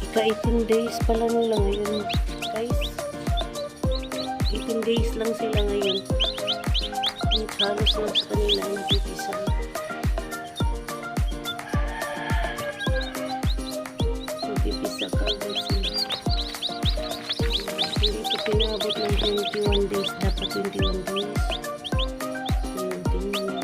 Ika-18 days pa lang nila ngayon, guys. 18 days lang sila ngayon. Halos lang sa kanila ang nagpipisa. Nagpipisa ka agad sila. Hindi ito pinabot ng 21 days. Dapat 21 days. Ayun, tingnan niya.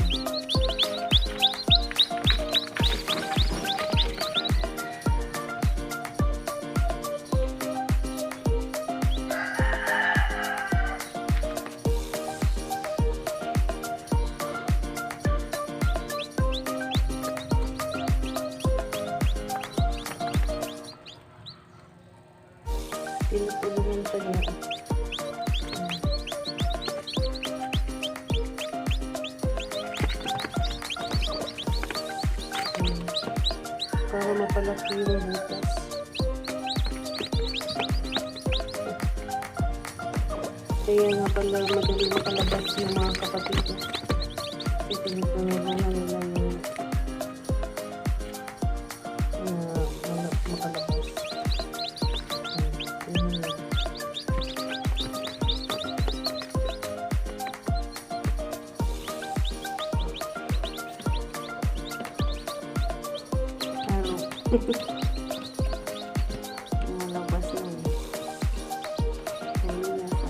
Tinutulungan pa niya. Para mapalaki yung butas. Kaya nga pala madali makalabas yung mga kapatid. Tinutulungan nila yung makalabas. Malabas na yun. Ayun na sa.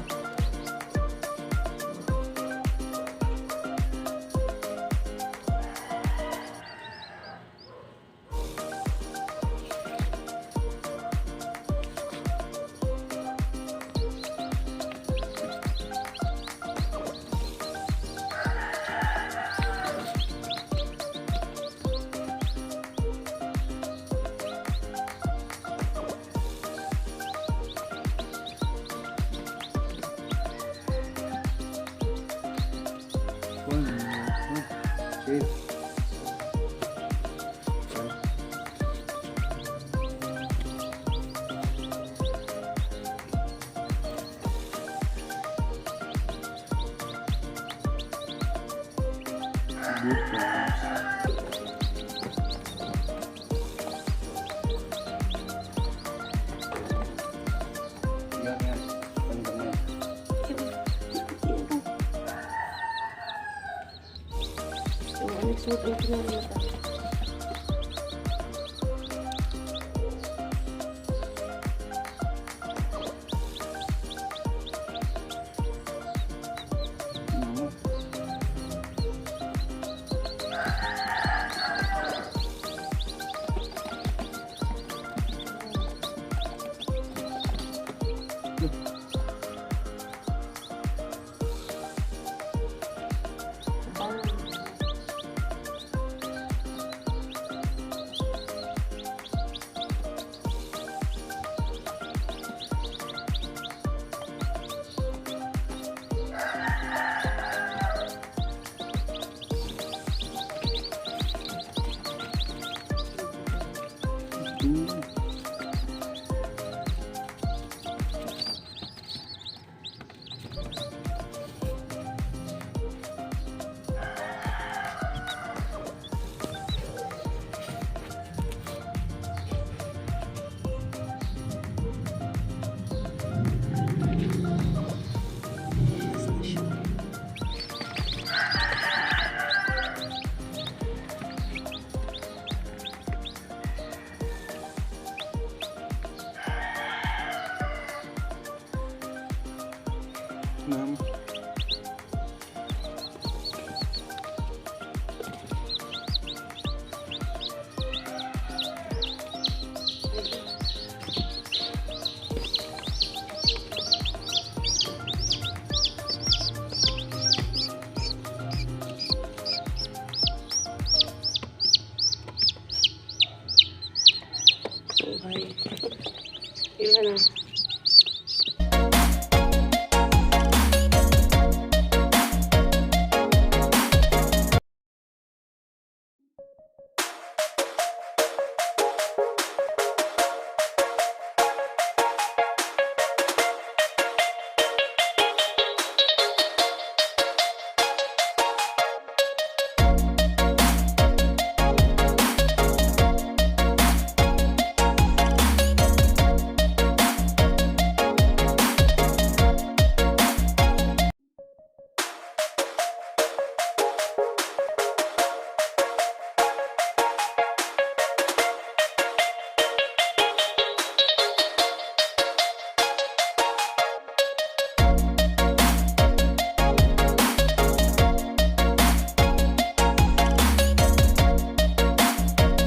Nagsuot ang pinamita. Ma'am. Okay. Ilan na?